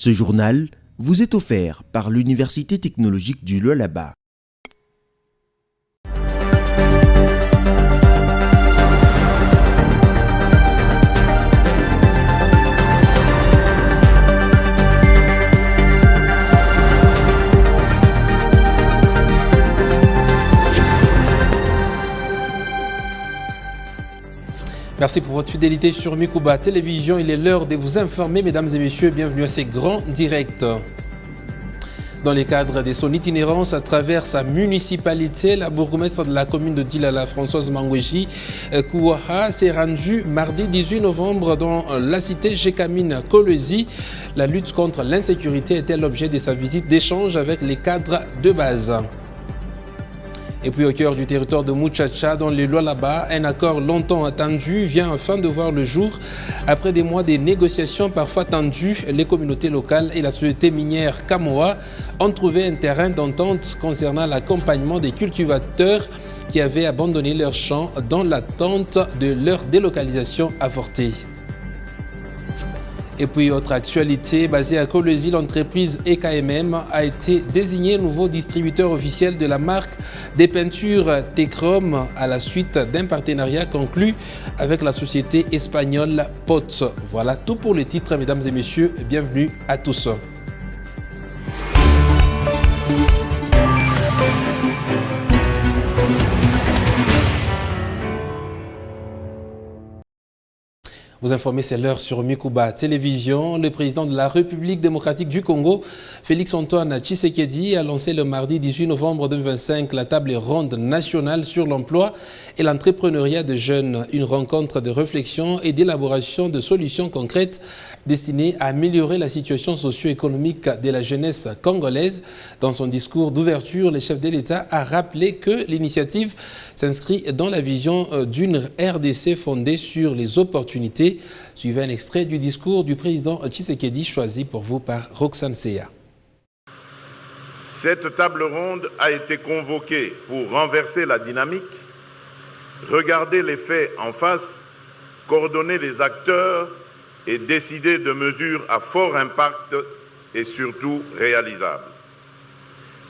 Ce journal vous est offert par l'Université technologique du Lualaba. Merci pour votre fidélité sur Mikuba Télévision. Il est l'heure de vous informer, mesdames et messieurs. Bienvenue à ces grands directs. Dans le cadre de son itinérance à travers sa municipalité, la bourgmestre de la commune de Dilala, Françoise Mangweji Kouaha, s'est rendue mardi 18 novembre dans la cité Jekamine Kolwezi. La lutte contre l'insécurité était l'objet de sa visite d'échange avec les cadres de base. Et puis au cœur du territoire de Muchacha, dans les Lualaba, un accord longtemps attendu vient enfin de voir le jour. Après des mois de négociations parfois tendues, les communautés locales et la société minière Kamoa ont trouvé un terrain d'entente concernant l'accompagnement des cultivateurs qui avaient abandonné leurs champs dans l'attente de leur délocalisation avortée. Et puis, autre actualité, basée à Kolwezi, l'entreprise EKMM a été désignée nouveau distributeur officiel de la marque des peintures T-Chrome à la suite d'un partenariat conclu avec la société espagnole POTS. Voilà tout pour les titres, mesdames et messieurs. Bienvenue à tous. Vous informez, c'est l'heure sur Mikuba Télévision. Le président de la République démocratique du Congo, Félix-Antoine Tshisekedi, a lancé le mardi 18 novembre 2025 la table ronde nationale sur l'emploi et l'entrepreneuriat des jeunes. Une rencontre de réflexion et d'élaboration de solutions concrètes destinées à améliorer la situation socio-économique de la jeunesse congolaise. Dans son discours d'ouverture, le chef de l'État a rappelé que l'initiative s'inscrit dans la vision d'une RDC fondée sur les opportunités. Suivez un extrait du discours du président Tshisekedi choisi pour vous par Roxane Seya. Cette table ronde a été convoquée pour renverser la dynamique, regarder les faits en face, coordonner les acteurs et décider de mesures à fort impact et surtout réalisables.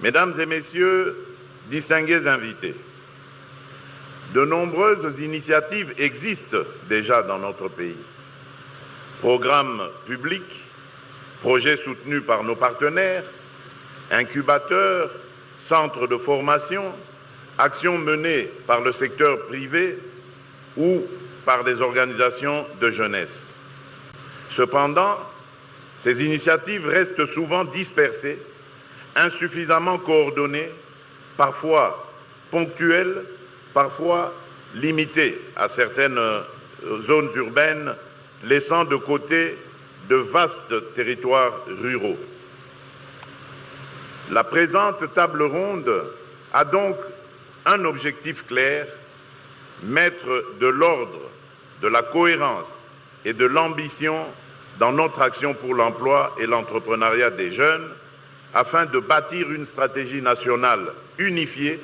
Mesdames et messieurs, distingués invités, de nombreuses initiatives existent déjà dans notre pays. Programmes publics, projets soutenus par nos partenaires, incubateurs, centres de formation, actions menées par le secteur privé ou par des organisations de jeunesse. Cependant, ces initiatives restent souvent dispersées, insuffisamment coordonnées, parfois ponctuelles, parfois limitées à certaines zones urbaines, laissant de côté de vastes territoires ruraux. La présente table ronde a donc un objectif clair, mettre de l'ordre, de la cohérence et de l'ambition dans notre action pour l'emploi et l'entrepreneuriat des jeunes, afin de bâtir une stratégie nationale unifiée,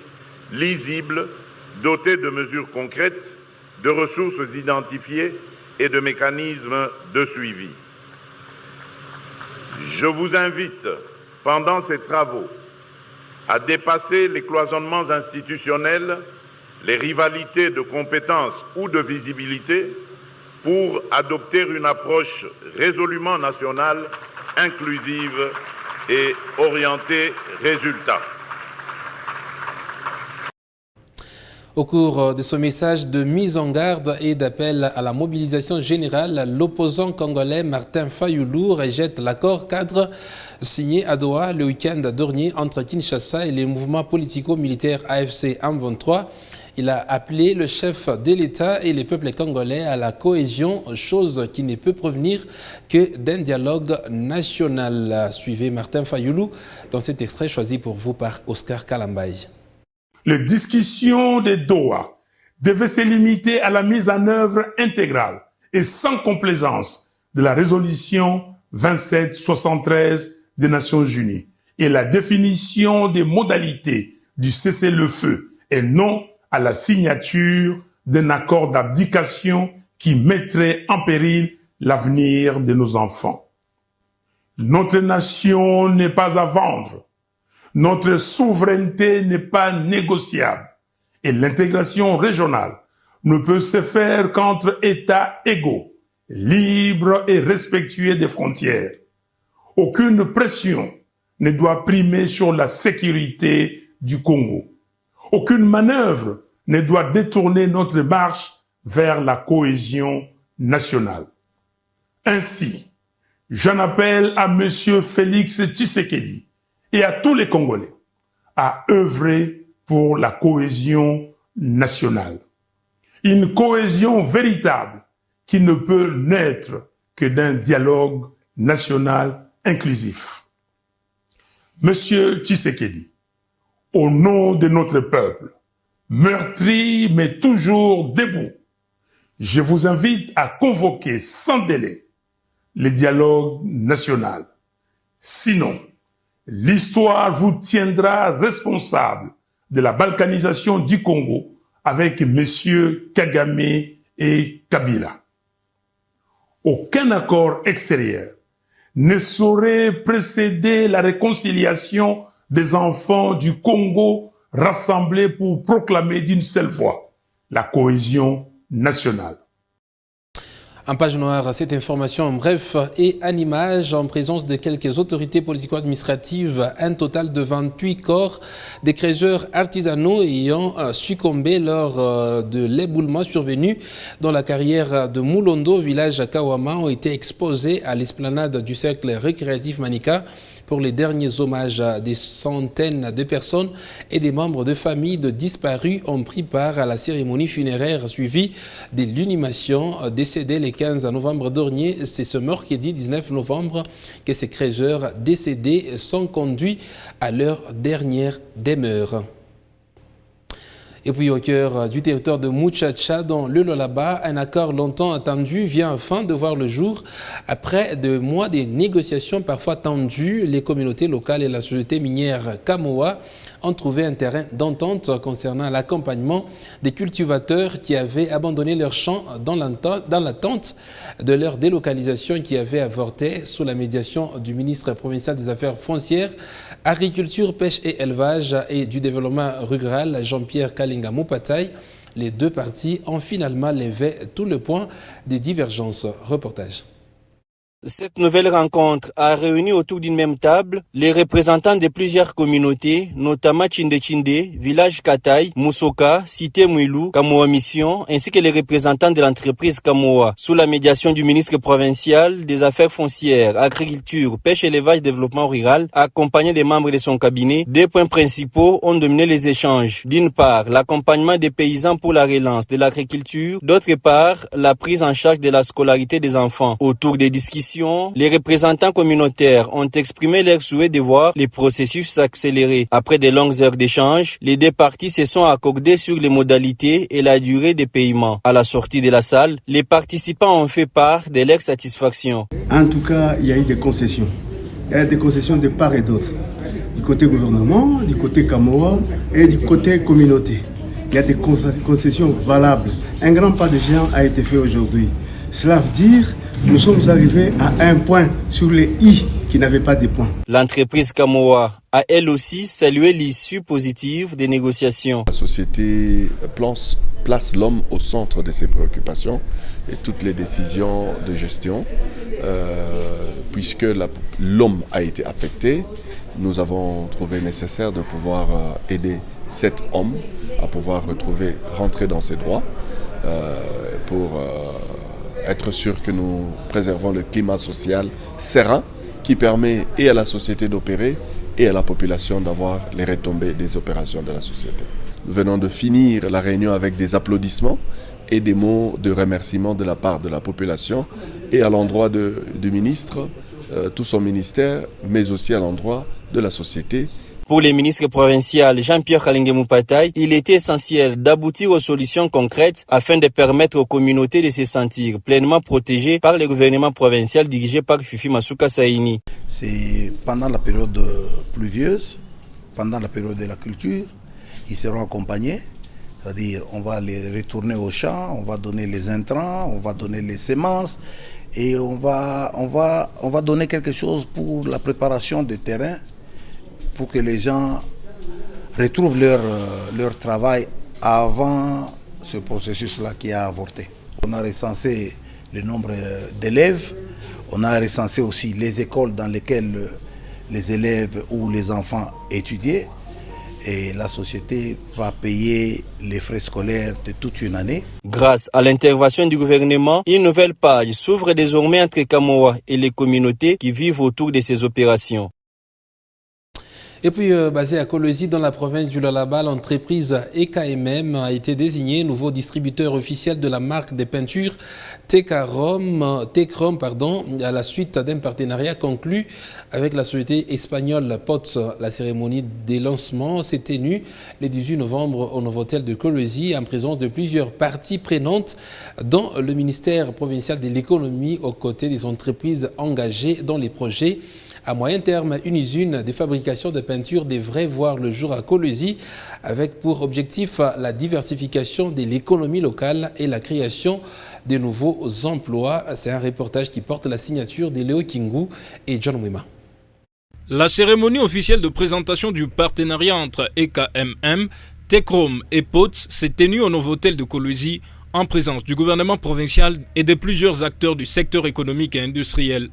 lisible, doté de mesures concrètes, de ressources identifiées et de mécanismes de suivi. Je vous invite, pendant ces travaux, à dépasser les cloisonnements institutionnels, les rivalités de compétences ou de visibilité, pour adopter une approche résolument nationale, inclusive et orientée résultat. Au cours de ce message de mise en garde et d'appel à la mobilisation générale, l'opposant congolais Martin Fayulu rejette l'accord cadre signé à Doha le week-end dernier entre Kinshasa et les mouvements politico-militaires AFC M23. Il a appelé le chef de l'État et les peuples congolais à la cohésion, chose qui ne peut provenir que d'un dialogue national. Suivez Martin Fayulu dans cet extrait choisi pour vous par Oscar Kalambay. Les discussions de Doha devaient se limiter à la mise en œuvre intégrale et sans complaisance de la résolution 2773 des Nations Unies et la définition des modalités du cessez-le-feu et non à la signature d'un accord d'abdication qui mettrait en péril l'avenir de nos enfants. Notre nation n'est pas à vendre. Notre souveraineté n'est pas négociable. Et l'intégration régionale ne peut se faire qu'entre États égaux, libres et respectueux des frontières. Aucune pression ne doit primer sur la sécurité du Congo. Aucune manœuvre ne doit détourner notre marche vers la cohésion nationale. Ainsi, j'en appelle à Monsieur Félix Tshisekedi et à tous les Congolais à œuvrer pour la cohésion nationale. Une cohésion véritable qui ne peut naître que d'un dialogue national inclusif. Monsieur Tshisekedi, au nom de notre peuple, meurtri mais toujours debout, je vous invite à convoquer sans délai le dialogue national. Sinon, l'histoire vous tiendra responsable de la balkanisation du Congo avec messieurs Kagame et Kabila. Aucun accord extérieur ne saurait précéder la réconciliation des enfants du Congo rassemblés pour proclamer d'une seule voix la cohésion nationale. En page noire, cette information en bref et en image, en présence de quelques autorités politico-administratives, un total de 28 corps des creuseurs artisanaux ayant succombé lors de l'éboulement survenu dans la carrière de Moulondo, village à Kawama, ont été exposés à l'esplanade du cercle récréatif Manika pour les derniers hommages. Des centaines de personnes et des membres de familles de disparus ont pris part à la cérémonie funéraire suivie de l'inhumation décédée le 15 novembre dernier. C'est ce mercredi 19 novembre que ces creuseurs décédés sont conduits à leur dernière demeure. Et puis au cœur du territoire de Muchacha, dans le Lualaba, un accord longtemps attendu vient enfin de voir le jour. Après des mois de négociations parfois tendues, les communautés locales et la société minière Kamoa ont trouvé un terrain d'entente concernant l'accompagnement des cultivateurs qui avaient abandonné leurs champs dans l'attente de leur délocalisation qui avait avorté sous la médiation du ministre provincial des Affaires foncières, Agriculture, Pêche et Élevage et du Développement rural, Jean-Pierre Kalinga Mupatay. Les deux parties ont finalement levé tout le point des divergences. Reportage. Cette nouvelle rencontre a réuni autour d'une même table les représentants de plusieurs communautés, notamment Chinde, village Kataï, Musoka, Cité Mouilou, Kamoa Mission, ainsi que les représentants de l'entreprise Kamoa, sous la médiation du ministre provincial des Affaires foncières, Agriculture, Pêche, Élevage, Développement rural, accompagné des membres de son cabinet. Deux points principaux ont dominé les échanges. D'une part, l'accompagnement des paysans pour la relance de l'agriculture, d'autre part, la prise en charge de la scolarité des enfants. Autour des discussions, les représentants communautaires ont exprimé leur souhait de voir les processus s'accélérer. Après de longues heures d'échange, les deux parties se sont accordées sur les modalités et la durée des paiements. À la sortie de la salle, les participants ont fait part de leur satisfaction. En tout cas, il y a eu des concessions. Il y a des concessions de part et d'autre. Du côté gouvernement, du côté Kamoa et du côté communauté. Il y a des concessions valables. Un grand pas de géant a été fait aujourd'hui. Cela veut dire que nous sommes arrivés à un point sur les i qui n'avaient pas de points. L'entreprise Kamoa a elle aussi l'issue positive des négociations. La société place l'homme au centre de ses préoccupations et toutes les décisions de gestion. Puisque l'homme a été affecté, nous avons trouvé nécessaire de pouvoir aider cet homme à pouvoir rentrer dans ses droits pour être sûr que nous préservons le climat social serein qui permet et à la société d'opérer et à la population d'avoir les retombées des opérations de la société. Nous venons de finir la réunion avec des applaudissements et des mots de remerciement de la part de la population et à l'endroit du ministre, tout son ministère, mais aussi à l'endroit de la société. Pour le ministre provincial Jean-Pierre Kalinga Mupatay, il était essentiel d'aboutir aux solutions concrètes afin de permettre aux communautés de se sentir pleinement protégées par le gouvernement provincial dirigé par Fifi Masuka Saini. C'est pendant la période pluvieuse, pendant la période de la culture, ils seront accompagnés. C'est-à-dire on va les retourner au champ, on va donner les intrants, on va donner les semences Et on va donner quelque chose pour la préparation du terrain, pour que les gens retrouvent leur travail avant ce processus-là qui a avorté. On a recensé le nombre d'élèves, on a recensé aussi les écoles dans lesquelles les élèves ou les enfants étudiaient, et la société va payer les frais scolaires de toute une année. Grâce à l'intervention du gouvernement, une nouvelle page s'ouvre désormais entre Kamoa et les communautés qui vivent autour de ces opérations. Et puis, basée à Kolwezi, dans la province du Lualaba, l'entreprise EKMM a été désignée nouveau distributeur officiel de la marque des peintures Tecrom, à la suite d'un partenariat conclu avec la société espagnole POTS. La cérémonie des lancements s'est tenue le 18 novembre au Novotel de Kolwezi en présence de plusieurs parties prenantes dans le ministère provincial de l'économie aux côtés des entreprises engagées dans les projets. À moyen terme, une usine de fabrication de peinture devrait voir le jour à Kolwezi avec pour objectif la diversification de l'économie locale et la création de nouveaux emplois. C'est un reportage qui porte la signature de Léo Kingu et John Wima. La cérémonie officielle de présentation du partenariat entre EKMM, Tecrom et POTS s'est tenue au Novotel de Kolwezi en présence du gouvernement provincial et de plusieurs acteurs du secteur économique et industriel.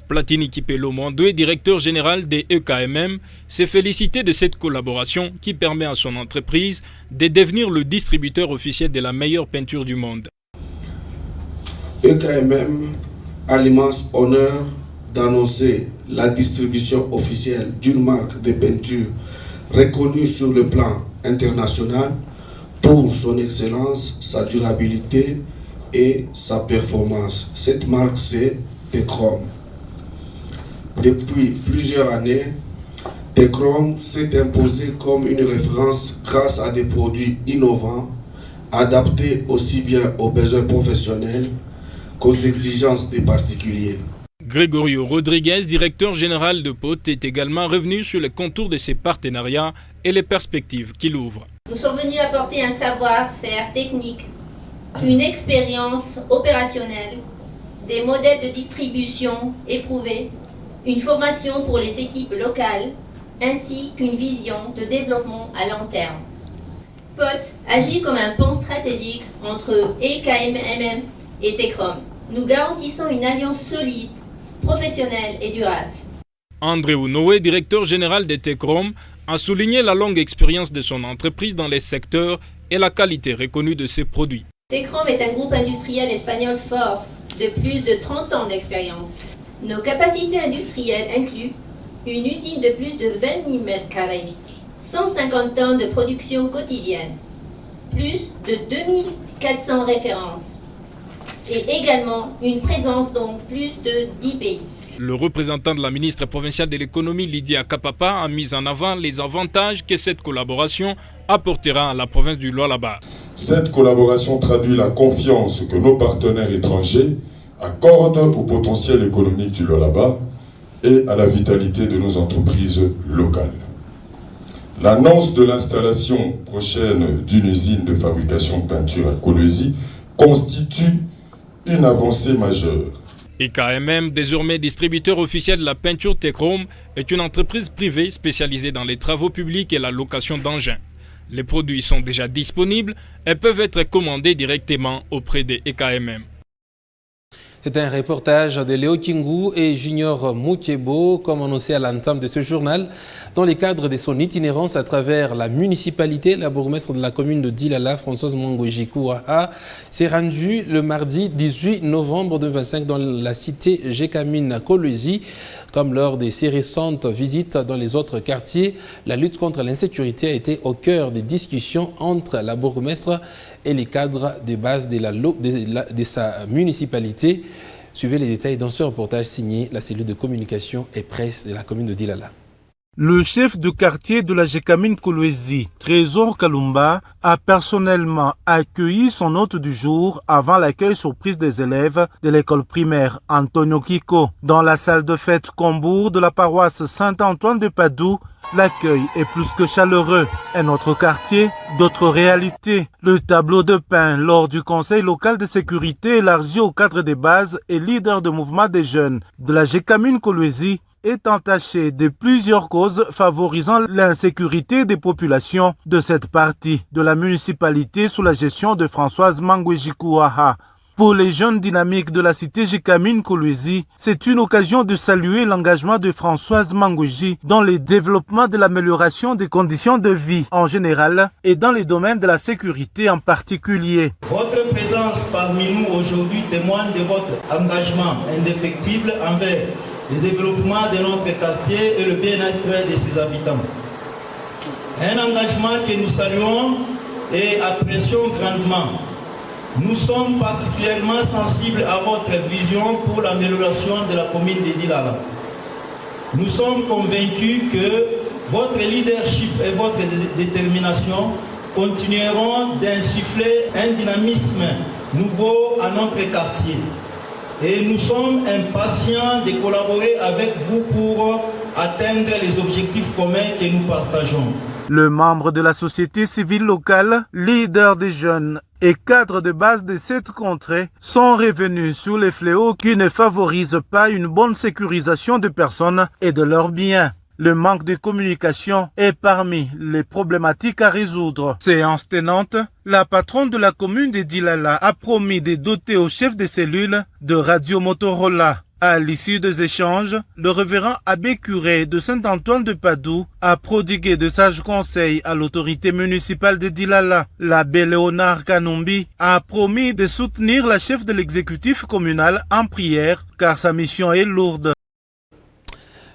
Platini Kipelo Mondoué, directeur général des EKMM, s'est félicité de cette collaboration qui permet à son entreprise de devenir le distributeur officiel de la meilleure peinture du monde. EKMM a l'immense honneur d'annoncer la distribution officielle d'une marque de peinture reconnue sur le plan international pour son excellence, sa durabilité et sa performance. Cette marque, c'est Tecrom. Depuis plusieurs années, Tecrom s'est imposé comme une référence grâce à des produits innovants, adaptés aussi bien aux besoins professionnels qu'aux exigences des particuliers. Gregorio Rodriguez, directeur général de POTS, est également revenu sur les contours de ces partenariats et les perspectives qu'il ouvre. Nous sommes venus apporter un savoir-faire technique, une expérience opérationnelle, des modèles de distribution éprouvés, une formation pour les équipes locales, ainsi qu'une vision de développement à long terme. POTS agit comme un pont stratégique entre EKMM et Tecrom. Nous garantissons une alliance solide, professionnelle et durable. André Ounoé, directeur général de Tecrom, a souligné la longue expérience de son entreprise dans les secteurs et la qualité reconnue de ses produits. Tecrom est un groupe industriel espagnol fort de plus de 30 ans d'expérience. Nos capacités industrielles incluent une usine de plus de 20 000 m², 150 tonnes de production quotidienne, plus de 2400 références et également une présence dans plus de 10 pays. Le représentant de la ministre provinciale de l'économie, Lydia Kapapa, a mis en avant les avantages que cette collaboration apportera à la province du Lualaba. Cette collaboration traduit la confiance que nos partenaires étrangers accorde au potentiel économique du Lualaba et à la vitalité de nos entreprises locales. L'annonce de l'installation prochaine d'une usine de fabrication de peinture à Kolwezi constitue une avancée majeure. EKMM, désormais distributeur officiel de la peinture Tecrom, est une entreprise privée spécialisée dans les travaux publics et la location d'engins. Les produits sont déjà disponibles et peuvent être commandés directement auprès des EKMM. C'est un reportage de Léo Kingu et Junior Moukebo, comme annoncé à l'entame de ce journal. Dans le cadre de son itinérance à travers la municipalité, la bourgmestre de la commune de Dilala, Françoise Mongoji-Kouaha, s'est rendue le mardi 18 novembre 2025 dans la cité Gécamine à Kolwezi. Comme lors de ses récentes visites dans les autres quartiers, la lutte contre l'insécurité a été au cœur des discussions entre la bourgmestre et les cadres de base de sa municipalité. Suivez les détails dans ce reportage signé la cellule de communication et presse de la commune de Dilala. Le chef de quartier de la Gécamine Kolwezi, Trésor Kalumba, a personnellement accueilli son hôte du jour avant l'accueil surprise des élèves de l'école primaire Antonio Kiko. Dans la salle de fête Combourg de la paroisse Saint-Antoine de Padoue, l'accueil est plus que chaleureux. Un autre quartier, d'autres réalités. Le tableau de peint lors du conseil local de sécurité élargi au cadre des bases et leader de mouvement des jeunes de la Gécamine Kolwezi est entaché de plusieurs causes favorisant l'insécurité des populations de cette partie de la municipalité sous la gestion de Françoise Mangwejikouaha. Pour les jeunes dynamiques de la cité Gécamine Kolwezi, c'est une occasion de saluer l'engagement de Françoise Mangweji dans le développement de l'amélioration des conditions de vie en général et dans les domaines de la sécurité en particulier. Votre présence parmi nous aujourd'hui témoigne de votre engagement indéfectible envers le développement de notre quartier et le bien-être de ses habitants. Un engagement que nous saluons et apprécions grandement. Nous sommes particulièrement sensibles à votre vision pour l'amélioration de la commune de Dilala. Nous sommes convaincus que votre leadership et votre détermination continueront d'insuffler un dynamisme nouveau à notre quartier. Et nous sommes impatients de collaborer avec vous pour atteindre les objectifs communs que nous partageons. Le membre de la société civile locale, leader des jeunes et cadre de base de cette contrée sont revenus sur les fléaux qui ne favorisent pas une bonne sécurisation des personnes et de leurs biens. Le manque de communication est parmi les problématiques à résoudre. Séance tenante, la patronne de la commune de Dilala a promis de doter au chef de cellule de radio Motorola. À l'issue des échanges, le révérend abbé curé de Saint-Antoine de Padoue a prodigué de sages conseils à l'autorité municipale de Dilala. L'abbé Léonard Kanumbi a promis de soutenir la chef de l'exécutif communal en prière car sa mission est lourde.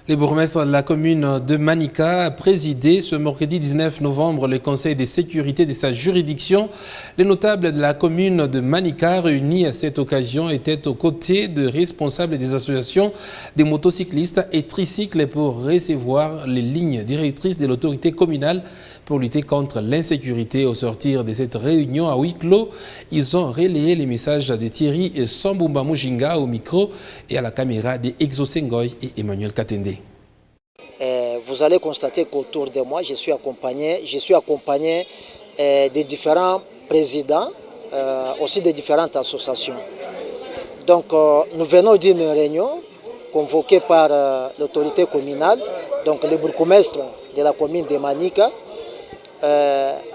Le bourgmestre de la commune de Manica a présidé ce mercredi 19 novembre le conseil de sécurité de sa juridiction. Les notables de la commune de Manica réunis à cette occasion étaient aux côtés de responsables des associations des motocyclistes et tricycles pour recevoir les lignes directrices de l'autorité communale pour lutter contre l'insécurité. Au sortir de cette réunion à huis clos, ils ont relayé les messages de Thierry et Sambumba Mujinga au micro et à la caméra de Exo Sengoy et Emmanuel Katende. Vous allez constater qu'autour de moi, je suis accompagné des différents présidents, aussi des différentes associations. Donc nous venons d'une réunion convoquée par l'autorité communale, donc le bourgmestre de la commune de Manica,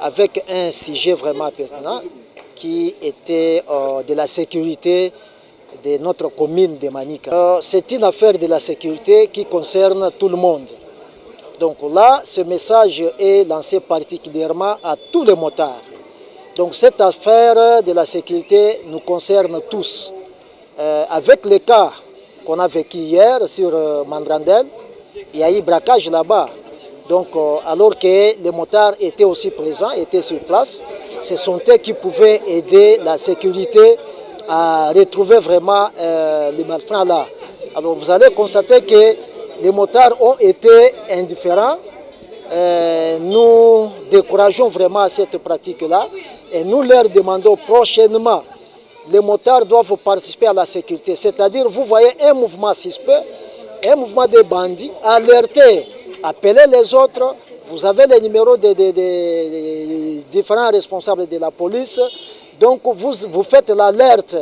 avec un sujet vraiment pertinent qui était de la sécurité de notre commune de Manica. C'est une affaire de la sécurité qui concerne tout le monde. Donc là, ce message est lancé particulièrement à tous les motards. Donc cette affaire de la sécurité nous concerne tous. Avec le cas qu'on a vécu hier sur Mandrandel, il y a eu braquage là-bas. Donc alors que les motards étaient aussi présents, étaient sur place, ce sont eux qui pouvaient aider la sécurité à retrouver vraiment les malfrats là. Alors vous allez constater que les motards ont été indifférents. Nous décourageons vraiment cette pratique-là et nous leur demandons prochainement, les motards doivent participer à la sécurité. C'est-à-dire, vous voyez un mouvement suspect, un mouvement de bandits, alerter, appeler les autres. Vous avez les numéros des différents responsables de la police. Donc, vous faites l'alerte.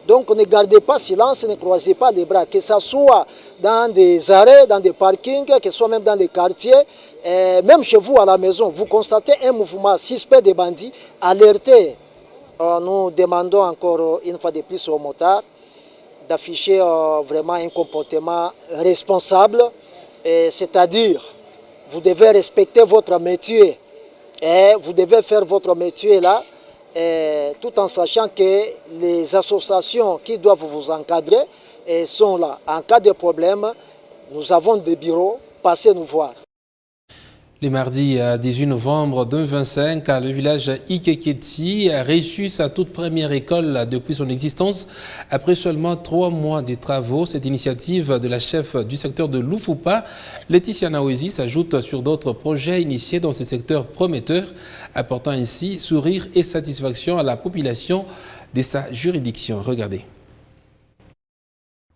Donc ne gardez pas silence, ne croisez pas les bras, que ce soit dans des arrêts, dans des parkings, que ce soit même dans les quartiers, même chez vous à la maison, vous constatez un mouvement suspect de bandits, alertez. Nous demandons encore une fois de plus aux motards d'afficher vraiment un comportement responsable, c'est-à-dire vous devez respecter votre métier, et vous devez faire votre métier là, tout en sachant que les associations qui doivent vous encadrer sont là. En cas de problème, nous avons des bureaux, passez nous voir. Le mardi 18 novembre 2025, le village Ikeketi a reçu sa toute première école depuis son existence. Après seulement 3 mois de travaux, cette initiative de la chef du secteur de Lufupa, Laetitia Nawezi, s'ajoute sur d'autres projets initiés dans ce secteur prometteur, apportant ainsi sourire et satisfaction à la population de sa juridiction. Regardez.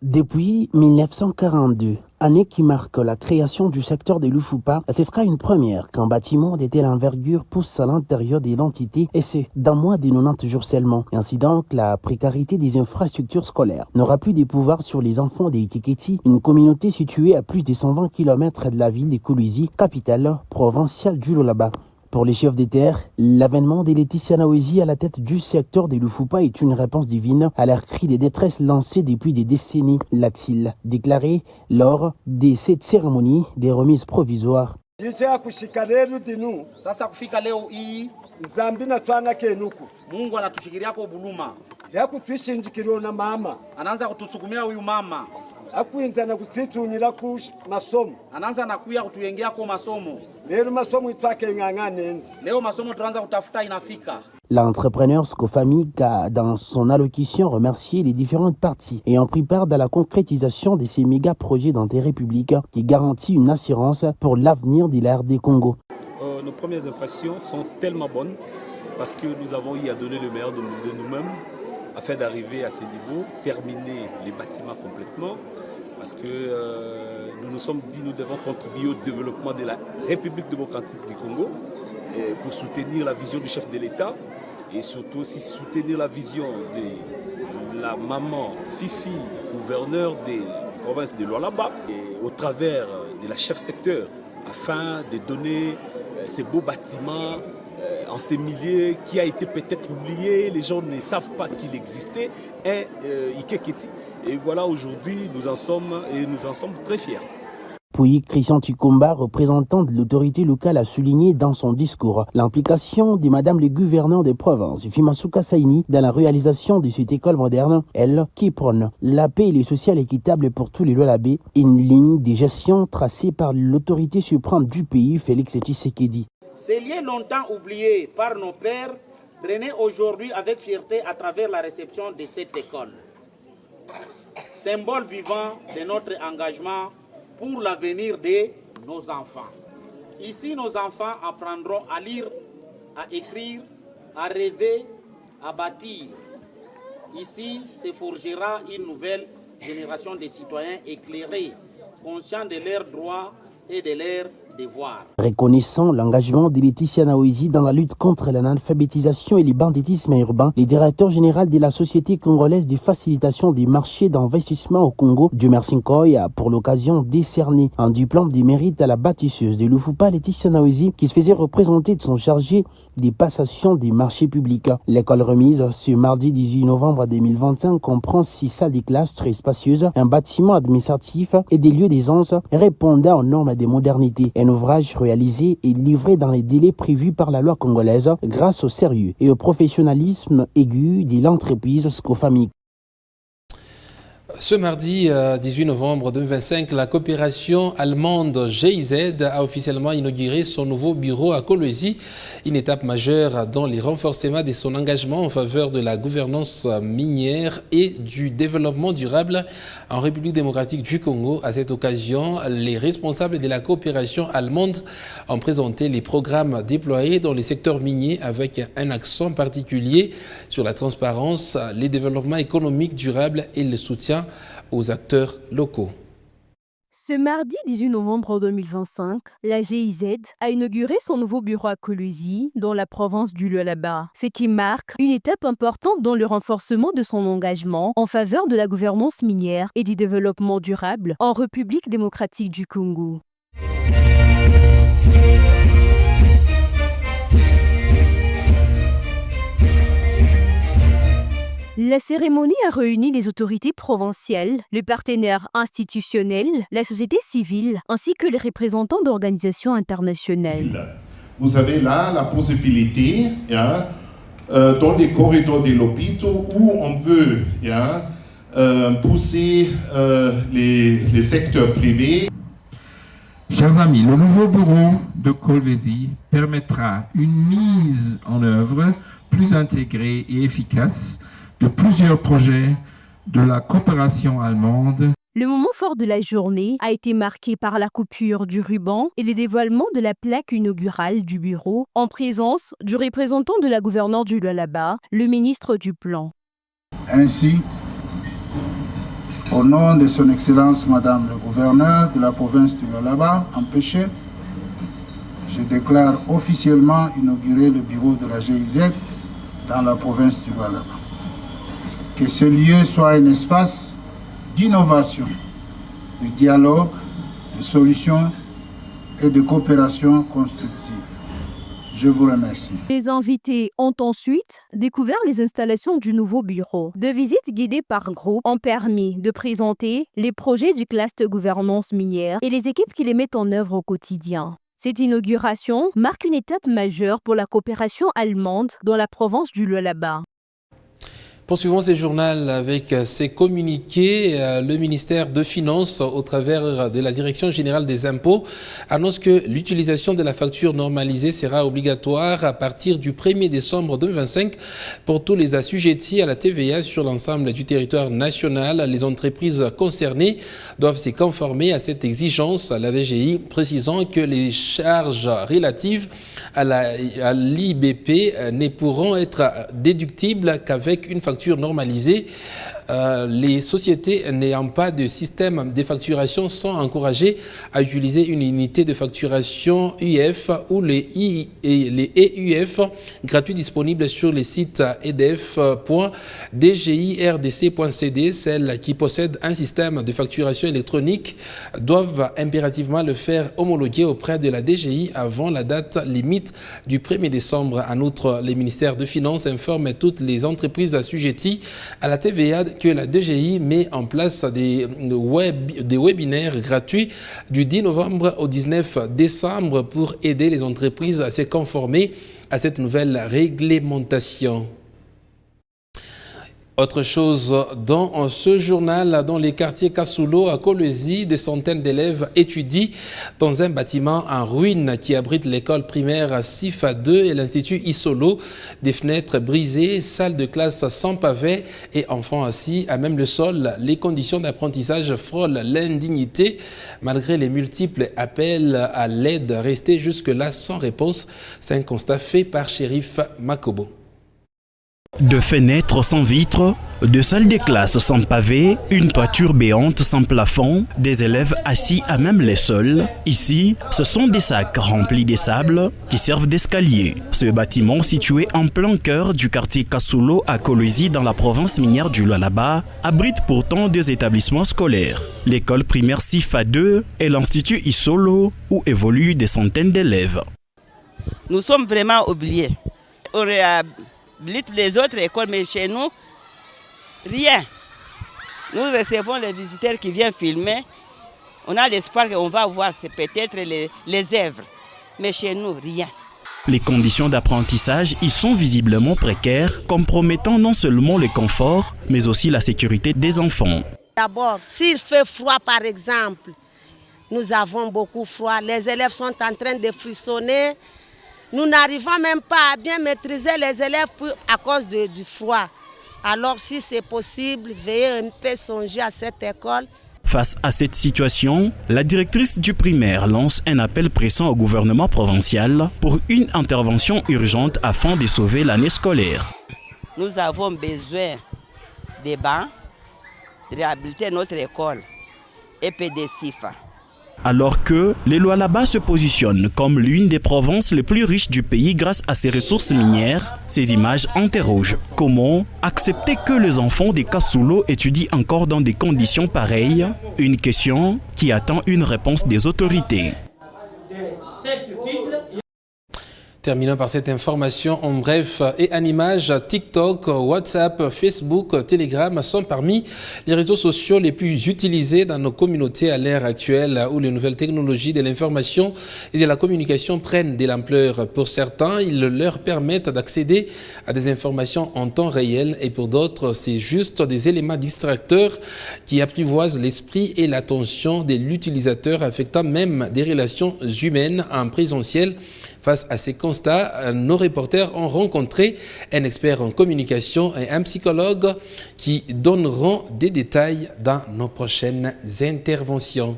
Depuis 1942, année qui marque la création du secteur de Lufupa, ce sera une première qu'un bâtiment de telle envergure pousse à l'intérieur de l'entité, et c'est d'un mois de 90 jours seulement. Ainsi donc, la précarité des infrastructures scolaires n'aura plus de pouvoir sur les enfants de Ikeketi, une communauté située à plus de 120 km de la ville de Kolwezi, capitale provinciale du Lualaba. Pour les chefs des terres, l'avènement de Laetitia Nawezi à la tête du secteur de Lufupa est une réponse divine à leur cri de détresse lancé depuis des décennies, l'a-t-il déclaré lors de cette cérémonie des remises provisoires. Sasa kufika leo hii Mungu anatushikilia kwa buluma. na mama Anaanza kutusukumia huyu mama. akwinza na kutwitunyira ku masomo Anaanza nakuya kutuyengea kwa masomo. Leo masomo itwake ng'ang'anenzi. Leo masomo tunaanza kutafuta inafika. L'entrepreneur Scofamic a, dans son allocution, remercié les différentes parties ayant pris part dans la concrétisation de ces méga projets d'intérêt public qui garantit une assurance pour l'avenir de la RD Congo. Nos premières impressions sont tellement bonnes parce que nous avons eu à donner le meilleur de nous-mêmes afin d'arriver à ce niveau, terminer les bâtiments complètement, parce que nous nous sommes dit que nous devons contribuer au développement de la République démocratique du Congo pour soutenir la vision du chef de l'État et surtout aussi soutenir la vision de la maman Fifi, gouverneur de la province de Lualaba, et au travers de la chef secteur, afin de donner ces beaux bâtiments en ces milliers qui a été peut-être oublié, les gens ne savent pas qu'il existait, et Ikeketi. Et voilà, aujourd'hui, nous en sommes très fiers. Puis Christian Tukumba, représentant de l'autorité locale, a souligné dans son discours l'implication de Madame le gouverneur des provinces, Fimasuka Saini, dans la réalisation de cette école moderne, elle qui prône la paix et le social équitable pour tous les Lualabais, une ligne de gestion tracée par l'autorité suprême du pays, Félix Tshisekedi. Ces liens longtemps oubliés par nos pères renaissent aujourd'hui avec fierté à travers la réception de cette école. Symbole vivant de notre engagement pour l'avenir de nos enfants. Ici, nos enfants apprendront à lire, à écrire, à rêver, à bâtir. Ici, se forgera une nouvelle génération de citoyens éclairés, conscients de leurs droits et de leurs devoirs. Reconnaissant l'engagement de Laetitia Nawezi dans la lutte contre l'analphabétisation et le banditisme urbain, le directeur général de la Société congolaise de facilitation des marchés d'investissement au Congo, Dumer Sinkoy, a pour l'occasion décerné un diplôme de mérite à la bâtisseuse de Lufupa, Laetitia Nawezi, qui se faisait représenter de son chargé des passations des marchés publics. L'école remise ce mardi 18 novembre 2025 comprend 6 salles de classe très spacieuses, un bâtiment administratif et des lieux d'aisance répondant aux normes de modernité. Un ouvrage réalisé et livré dans les délais prévus par la loi congolaise grâce au sérieux et au professionnalisme aigu de l'entreprise Scofamic. Ce mardi 18 novembre 2025, la coopération allemande GIZ a officiellement inauguré son nouveau bureau à Kolwezi, une étape majeure dans le renforcement de son engagement en faveur de la gouvernance minière et du développement durable en République démocratique du Congo. À cette occasion, les responsables de la coopération allemande ont présenté les programmes déployés dans les secteurs miniers avec un accent particulier sur la transparence, le développement économique durable et le soutien aux acteurs locaux. Ce mardi 18 novembre 2025, la GIZ a inauguré son nouveau bureau à Kolwezi, dans la province du Lualaba, ce qui marque une étape importante dans le renforcement de son engagement en faveur de la gouvernance minière et du développement durable en République démocratique du Congo. La cérémonie a réuni les autorités provinciales, les partenaires institutionnels, la société civile, ainsi que les représentants d'organisations internationales. Vous avez là la possibilité, dans les corridors de l'hôpital, où on veut pousser les secteurs privés. Chers amis, le nouveau bureau de Kolwezi permettra une mise en œuvre plus intégrée et efficace de plusieurs projets de la coopération allemande. Le moment fort de la journée a été marqué par la coupure du ruban et le dévoilement de la plaque inaugurale du bureau en présence du représentant de la gouverneure du Lualaba, le ministre du Plan. Ainsi, au nom de son Excellence Madame le gouverneur de la province du Lualaba, empêché, je déclare officiellement inaugurer le bureau de la GIZ dans la province du Lualaba. Que ce lieu soit un espace d'innovation, de dialogue, de solutions et de coopération constructive. Je vous remercie. Les invités ont ensuite découvert les installations du nouveau bureau. Deux visites guidées par groupe ont permis de présenter les projets du cluster gouvernance minière et les équipes qui les mettent en œuvre au quotidien. Cette inauguration marque une étape majeure pour la coopération allemande dans la province du Lualaba. Poursuivons ce journal avec ses communiqués. Le ministère de Finances, au travers de la Direction générale des impôts, annonce que l'utilisation de la facture normalisée sera obligatoire à partir du 1er décembre 2025 pour tous les assujettis à la TVA sur l'ensemble du territoire national. Les entreprises concernées doivent se conformer à cette exigence, la DGI précisant que les charges relatives à l'IBP ne pourront être déductibles qu'avec une facture normalisée. Les sociétés n'ayant pas de système de facturation sont encouragées à utiliser une unité de facturation UF ou les EUF gratuits disponibles sur les sites edf.dgirdc.cd. Celles qui possèdent un système de facturation électronique doivent impérativement le faire homologuer auprès de la DGI avant la date limite du 1er décembre. En outre, le ministère de Finances informe toutes les entreprises assujetties à la TVA que la DGI met en place des webinaires gratuits du 10 novembre au 19 décembre pour aider les entreprises à se conformer à cette nouvelle réglementation. Autre chose dans ce journal, dans les quartiers Kasulo à Kolwezi, des centaines d'élèves étudient dans un bâtiment en ruine qui abrite l'école primaire Sifa 2 et l'institut Isolo. Des fenêtres brisées, salles de classe sans pavés et enfants assis à même le sol. Les conditions d'apprentissage frôlent l'indignité malgré les multiples appels à l'aide restés jusque-là sans réponse. C'est un constat fait par Shérif Makobo. De fenêtres sans vitres, de salles de classe sans pavés, une toiture béante sans plafond, des élèves assis à même les sols. Ici, ce sont des sacs remplis de sable qui servent d'escalier. Ce bâtiment, situé en plein cœur du quartier Kasulo à Kolwezi dans la province minière du Lualaba, abrite pourtant deux établissements scolaires. L'école primaire Sifa 2 et l'institut Isolo où évoluent des centaines d'élèves. Nous sommes vraiment oubliés. On réhabilite les autres écoles, mais chez nous, rien. Nous recevons les visiteurs qui viennent filmer. On a l'espoir qu'on va voir peut-être les œuvres. Mais chez nous, rien. Les conditions d'apprentissage y sont visiblement précaires, compromettant non seulement le confort, mais aussi la sécurité des enfants. D'abord, s'il fait froid par exemple, nous avons beaucoup froid. Les élèves sont en train de frissonner. Nous n'arrivons même pas à bien maîtriser les élèves à cause du froid. Alors si c'est possible, veuillez un peu songer à cette école. Face à cette situation, la directrice du primaire lance un appel pressant au gouvernement provincial pour une intervention urgente afin de sauver l'année scolaire. Nous avons besoin des bancs, de réhabiliter notre école et des Sifa. Alors que le Lualaba se positionne comme l'une des provinces les plus riches du pays grâce à ses ressources minières, ces images interrogent. Comment accepter que les enfants des Kasulo étudient encore dans des conditions pareilles? Une question qui attend une réponse des autorités. Terminons par cette information en bref et en images. TikTok, WhatsApp, Facebook, Telegram sont parmi les réseaux sociaux les plus utilisés dans nos communautés à l'ère actuelle où les nouvelles technologies de l'information et de la communication prennent de l'ampleur. Pour certains, ils leur permettent d'accéder à des informations en temps réel et pour d'autres, c'est juste des éléments distracteurs qui apprivoisent l'esprit et l'attention de l'utilisateur, affectant même des relations humaines en présentiel. Face à ces constats, nos reporters ont rencontré un expert en communication et un psychologue qui donneront des détails dans nos prochaines interventions.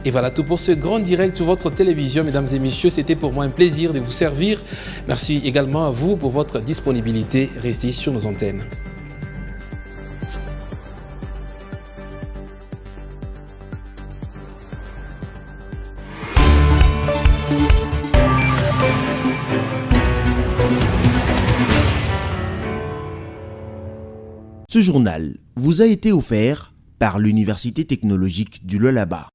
Et voilà tout pour ce grand direct sur votre télévision, mesdames et messieurs. C'était pour moi un plaisir de vous servir. Merci également à vous pour votre disponibilité. Restez sur nos antennes. Ce journal vous a été offert par l'Université technologique du Lualaba.